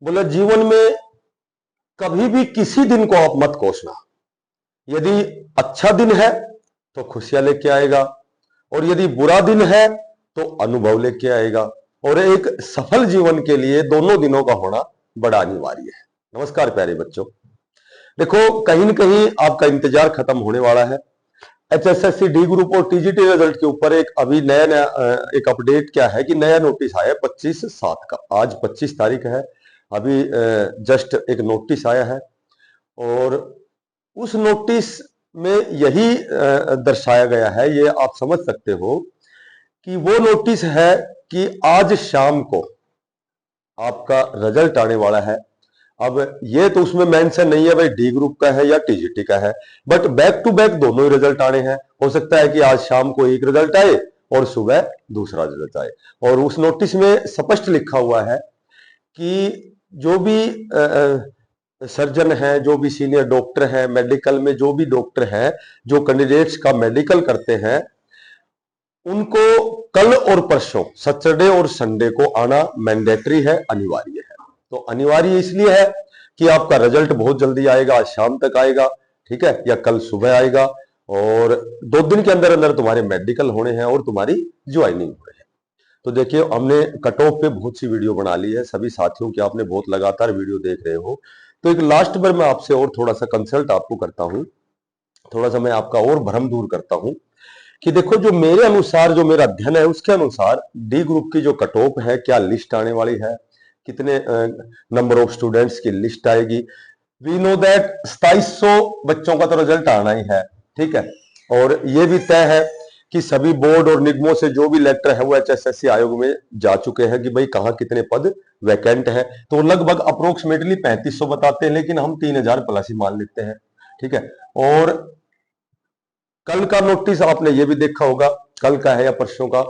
बोला जीवन में कभी भी किसी दिन को आप मत कोसना। यदि अच्छा दिन है तो खुशियां लेके आएगा, और यदि बुरा दिन है तो अनुभव लेके आएगा। और एक सफल जीवन के लिए दोनों दिनों का होना बड़ा अनिवार्य है। नमस्कार प्यारे बच्चों, देखो कहीं न कहीं आपका इंतजार खत्म होने वाला है। एचएसएससी डी ग्रुप और टीजीटी रिजल्ट के ऊपर एक अभी नया नया एक अपडेट क्या है कि नया नोटिस आया 25/7 का। आज 25 तारीख है, अभी जस्ट एक नोटिस आया है, और उस नोटिस में यही दर्शाया गया है, ये आप समझ सकते हो कि वो नोटिस है कि आज शाम को आपका रिजल्ट आने वाला है। अब ये तो उसमें मेंशन नहीं है भाई डी ग्रुप का है या टीजीटी का है, बट बैक टू बैक दोनों ही रिजल्ट आने हैं। हो सकता है कि आज शाम को एक रिजल्ट आए और सुबह दूसरा रिजल्ट आए। और उस नोटिस में स्पष्ट लिखा हुआ है कि जो भी सर्जन है, जो भी सीनियर डॉक्टर है, मेडिकल में जो भी डॉक्टर है, जो कैंडिडेट्स का मेडिकल करते हैं, उनको कल और परसों सैटरडे और संडे को आना मैंडेटरी है, अनिवार्य है। तो अनिवार्य इसलिए है कि आपका रिजल्ट बहुत जल्दी आएगा, आज शाम तक आएगा, ठीक है, या कल सुबह आएगा, और 2 दिन के अंदर अंदर तुम्हारे मेडिकल होने हैं और तुम्हारी ज्वाइनिंग होनी है। तो देखिए, हमने कट ऑफ पे बहुत सी वीडियो बना ली है, सभी साथियों की आपने बहुत लगातार वीडियो देख रहे हो। तो एक लास्ट बार मैं आपसे और थोड़ा सा कंसल्ट आपको करता हूं, थोड़ा सा मैं आपका और भ्रम दूर करता हूं कि देखो, जो मेरे अनुसार, जो मेरा अध्ययन है उसके अनुसार डी ग्रुप की जो कट ऑफ है, क्या लिस्ट आने वाली है, कितने नंबर ऑफ स्टूडेंट्स की लिस्ट आएगी। वी नो दैट 2700 बच्चों का तो रिजल्ट आना ही है, ठीक है। और ये भी तय है कि सभी बोर्ड और निगमों से जो भी लेटर है वो एचएसएससी आयोग में जा चुके हैं कि भाई कहाँ कितने पद वैकेंट है। तो लगभग अप्रोक्सीमेटली 3500 बताते हैं, लेकिन हम 3000 प्लस ही मान लेते हैं, ठीक है। और कल का नोटिस आपने ये भी देखा होगा, कल का है या परसों का,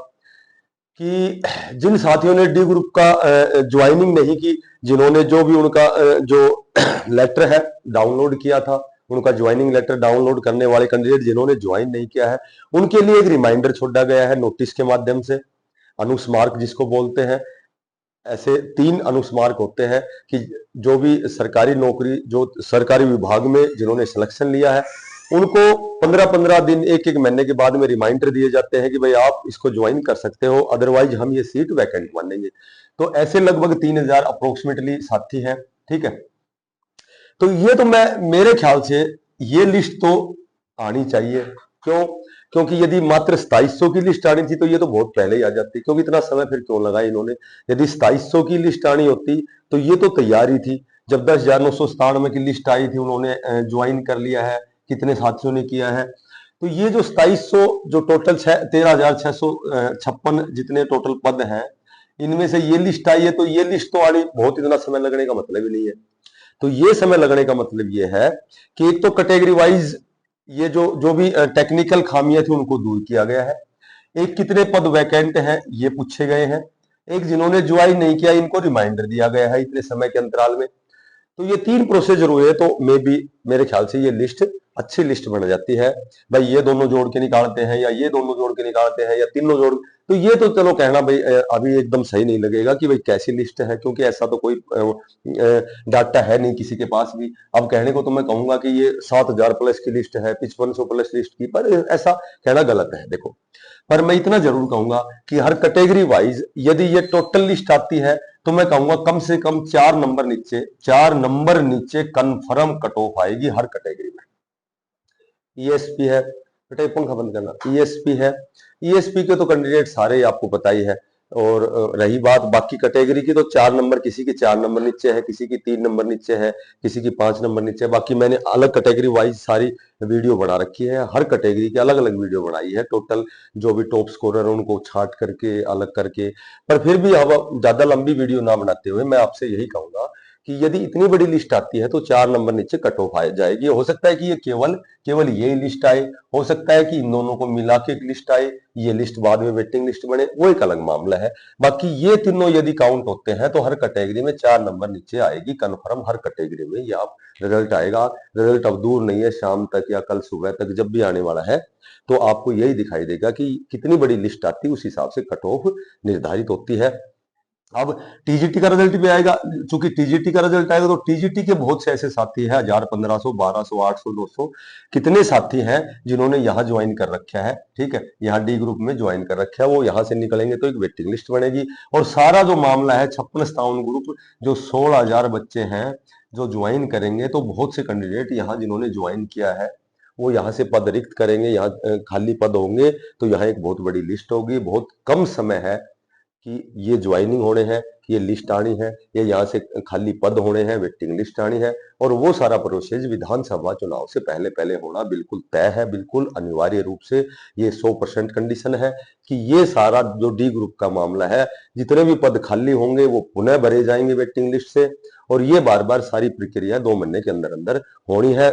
कि जिन साथियों ने डी ग्रुप का ज्वाइनिंग नहीं की, जिन्होंने जो भी उनका जो लेटर है डाउनलोड किया था, उनका ज्वाइनिंग लेटर डाउनलोड करने वाले कैंडिडेट जिन्होंने ज्वाइन नहीं किया है, उनके लिए एक रिमाइंडर छोड़ा गया है नोटिस के माध्यम से, अनुस्मारक जिसको बोलते हैं। ऐसे 3 अनुस्मारक होते हैं कि जो भी सरकारी नौकरी, जो सरकारी विभाग में जिन्होंने सिलेक्शन लिया है, उनको 15-15 दिन, एक महीने के बाद में रिमाइंडर दिए जाते हैं कि भाई आप इसको ज्वाइन कर सकते हो, अदरवाइज हम ये सीट वैकेंट मानेंगे। तो ऐसे लगभग 3000 अप्रोक्सीमेटली साथी हैं, ठीक है। तो ये तो मैं, मेरे ख्याल से ये लिस्ट तो आनी चाहिए। क्यों? क्योंकि यदि मात्र 2700 की लिस्ट आनी थी तो ये तो बहुत पहले ही आ जाती, क्योंकि इतना समय फिर क्यों लगा इन्होंने। यदि 2700 की लिस्ट आनी होती तो ये तो तैयारी थी। जब 10,997 की लिस्ट आई थी, उन्होंने ज्वाइन कर लिया है, कितने साथियों ने किया है। तो ये जो 2700, जो टोटल 13,656 जितने टोटल पद हैं, इनमें से ये लिस्ट आई है, तो ये लिस्ट तो आनी, बहुत इतना समय लगने का मतलब ही नहीं है। तो ये समय लगने का मतलब ये है कि एक तो कैटेगरी वाइज ये जो जो भी टेक्निकल खामियां थी उनको दूर किया गया है। एक कितने पद वैकेंट हैं ये पूछे गए हैं। एक जिन्होंने ज्वाइन नहीं किया इनको रिमाइंडर दिया गया है इतने समय के अंतराल में। तो ये 3 प्रोसीजर हुए, तो मे बी, मेरे ख्याल से ये लिस्ट अच्छी लिस्ट बन जाती है। भाई ये दोनों जोड़ के निकालते हैं, या ये दोनों जोड़ के निकालते हैं, या तीनों जोड़, तो ये तो चलो कहना भाई अभी एकदम सही नहीं लगेगा कि भाई कैसी लिस्ट है, क्योंकि ऐसा तो कोई डाटा है नहीं किसी के पास भी। अब कहने को तो मैं कहूंगा कि ये 7000 प्लस की लिस्ट है, 5500 प्लस लिस्ट की, पर ऐसा कहना गलत है। देखो, पर मैं इतना जरूर कहूंगा कि हर कैटेगरी वाइज यदि ये टोटल लिस्ट आती है तो मैं कहूंगा कम से कम 4 नंबर नीचे कंफर्म कट ऑफ आएगी हर कैटेगरी में। ईएसपी है, बेटा ये पंखा बंद करना, ईएसपी है। ईएसपी के तो कैंडिडेट सारे आपको पता ही है। और रही बात बाकी कैटेगरी की, तो 4 नंबर, किसी के 4 नंबर नीचे है, किसी की 3 नंबर नीचे है, किसी की 5 नंबर नीचे है। बाकी मैंने अलग कैटेगरी वाइज सारी वीडियो बना रखी है, हर कैटेगरी की अलग अलग वीडियो बनाई है, टोटल जो भी टॉप स्कोरर है उनको छांट करके, अलग करके। पर फिर भी अब ज्यादा लंबी वीडियो ना बनाते हुए मैं आपसे यही कहूंगा कि यदि इतनी बड़ी लिस्ट आती है तो 4 नंबर नीचे कट ऑफ आ जाएगी। हो सकता है कि ये केवल केवल ये लिस्ट आए, हो सकता है कि इन दोनों को मिला के एक लिस्ट आए, ये लिस्ट बाद में वेटिंग लिस्ट बने, वो एक अलग मामला है। बाकी ये तीनों यदि काउंट होते हैं तो हर कैटेगरी में 4 नंबर नीचे आएगी कंफर्म, हर कैटेगरी में ये आप रिजल्ट आएगा। रिजल्ट अब दूर नहीं है, शाम तक या कल सुबह तक जब भी आने वाला है, तो आपको यही दिखाई देगा कि कितनी बड़ी लिस्ट आती है, उस हिसाब से कट ऑफ निर्धारित होती है। अब टीजीटी का रिजल्ट भी आएगा, चूंकि टीजीटी का रिजल्ट आएगा तो टीजीटी के बहुत से ऐसे साथी हैं, 1000, 1500, 1200, 800, 200 कितने साथी हैं जिन्होंने यहाँ ज्वाइन कर रखा है। ठीक है, यहाँ डी ग्रुप में ज्वाइन कर रखा है, वो यहाँ से निकलेंगे तो एक वेटिंग लिस्ट बनेगी। और सारा जो मामला है 56-57 ग्रुप, जो 16,000 बच्चे हैं जो ज्वाइन करेंगे, तो बहुत से कैंडिडेट यहाँ जिन्होंने ज्वाइन किया है वो यहाँ से पद रिक्त करेंगे, यहाँ खाली पद होंगे, तो यहाँ एक बहुत बड़ी लिस्ट होगी। बहुत कम समय है कि ये ज्वाइनिंग होने हैं, कि ये लिस्ट आनी है, ये यहाँ से खाली पद होने हैं, वेटिंग लिस्ट आनी है। और वो सारा प्रोसेस विधानसभा चुनाव से पहले पहले होना बिल्कुल तय है, बिल्कुल अनिवार्य रूप से ये 100% कंडीशन है कि ये सारा जो डी ग्रुप का मामला है, जितने भी पद खाली होंगे वो पुनः भरे जाएंगे वेटिंग लिस्ट से, और ये बार बार सारी प्रक्रिया 2 महीने के अंदर अंदर होनी है।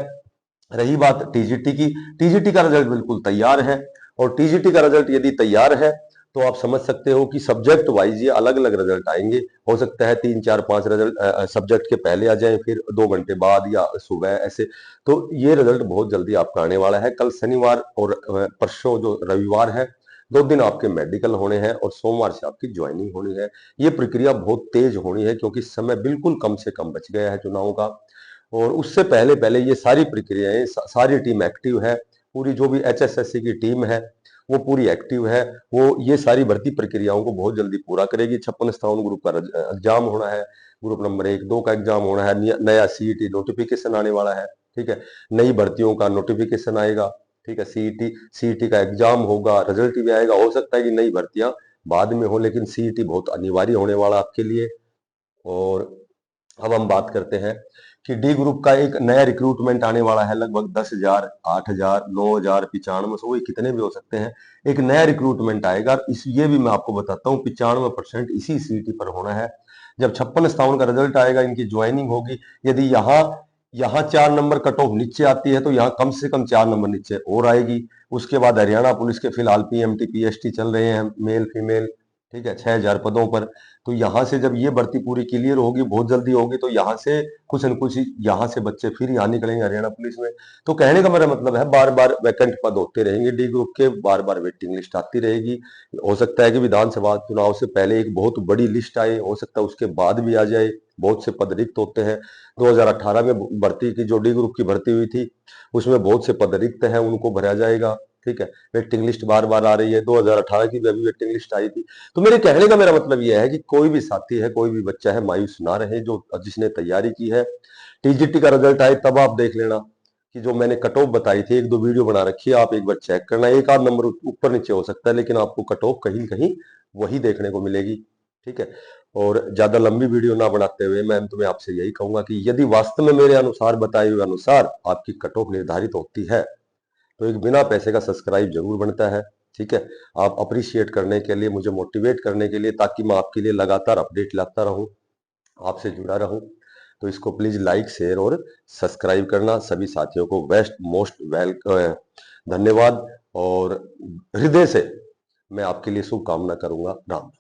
रही बात टीजीटी की, टीजीटी का रिजल्ट बिल्कुल तैयार है, और टीजीटी का रिजल्ट यदि तैयार है तो आप समझ सकते हो कि सब्जेक्ट वाइज ये अलग अलग रिजल्ट आएंगे। हो सकता है 3, 4, 5 रिजल्ट सब्जेक्ट के पहले आ जाएं, फिर 2 घंटे बाद या सुबह ऐसे। तो ये रिजल्ट बहुत जल्दी आपका आने वाला है। कल शनिवार और परसों जो रविवार है, 2 दिन आपके मेडिकल होने हैं, और सोमवार से आपकी ज्वाइनिंग होनी है। ये प्रक्रिया बहुत तेज होनी है क्योंकि समय बिल्कुल कम से कम बच गया है चुनाव का, और उससे पहले पहले ये सारी प्रक्रियाएं, सारी टीम एक्टिव है। पूरी जो भी एचएसएससी की टीम है वो पूरी एक्टिव है, वो ये सारी भर्ती प्रक्रियाओं को बहुत जल्दी पूरा करेगी। 56-57 ग्रुप का एग्जाम होना है, ग्रुप नंबर 1, 2 का एग्जाम होना है, नया सीईटी नोटिफिकेशन आने वाला है। ठीक है, नई भर्तियों का नोटिफिकेशन आएगा। ठीक है, सीईटी का एग्जाम होगा, रिजल्ट भी आएगा। हो सकता है कि नई भर्तियां बाद में हो, लेकिन सीईटी बहुत अनिवार्य होने वाला आपके लिए। और अब हम बात करते हैं कि डी ग्रुप का एक नया रिक्रूटमेंट आने वाला है, लगभग 10,000, 8,000, 9,000, 9500, कितने भी हो सकते हैं। एक नया रिक्रूटमेंट आएगा, इस ये भी मैं आपको बताता हूँ, 95% इसी सीटी पर होना है। जब 56-57 का रिजल्ट आएगा, इनकी ज्वाइनिंग होगी। यदि यहाँ यहाँ 4 नंबर कट ऑफ नीचे आती है तो यहाँ कम से कम 4 नंबर नीचे और आएगी। उसके बाद हरियाणा पुलिस के फिलहाल पीएमटी पीएसटी चल रहे हैं, मेल फीमेल। ठीक है, 6,000 पदों पर। तो यहाँ से जब ये भर्ती पूरी क्लियर होगी, बहुत जल्दी होगी, तो यहाँ से कुछ न कुछ यहाँ से बच्चे फिर यहाँ निकलेंगे हरियाणा पुलिस में। तो कहने का मेरा मतलब है, बार बार वैकेंट पद होते रहेंगे डी ग्रुप के, बार बार वेटिंग लिस्ट आती रहेगी। हो सकता है कि विधानसभा चुनाव से पहले एक बहुत बड़ी लिस्ट आए, हो सकता है उसके बाद भी आ जाए। बहुत से पद रिक्त होते हैं। 2018 में भर्ती की जो डी ग्रुप की भर्ती हुई थी, उसमें बहुत से पद रिक्त हैं, उनको भरा जाएगा। ठीक है, वेटिंग लिस्ट बार बार आ रही है, 2018 की भी अभी वेटिंग लिस्ट आई थी। तो मेरे कहने का मेरा मतलब यह है कि कोई भी साथी है, कोई भी बच्चा है, मायूस ना रहे, जो जिसने तैयारी की है। टीजीटी का रिजल्ट आए तब आप देख लेना कि जो मैंने कट ऑफ बताई थी, 1-2 वीडियो बना रखी है, आप एक बार चेक करना। एक आध नंबर ऊपर नीचे हो सकता है, लेकिन आपको कट ऑफ कहीं कहीं वही देखने को मिलेगी। ठीक है, और ज्यादा लंबी वीडियो ना बनाते हुए मैं तुम्हें आपसे यही कहूंगा कि यदि वास्तव में मेरे अनुसार बताए हुए अनुसार आपकी कट ऑफ निर्धारित होती है, तो एक बिना पैसे का सब्सक्राइब जरूर बनता है। ठीक है, आप अप्रिशिएट करने के लिए, मुझे मोटिवेट करने के लिए, ताकि मैं आपके लिए लगातार अपडेट लाता रहूं, आपसे जुड़ा रहूं। तो इसको प्लीज लाइक, शेयर और सब्सक्राइब करना। सभी साथियों को मोस्ट धन्यवाद, और हृदय से मैं आपके लिए शुभकामना करूंगा। राम।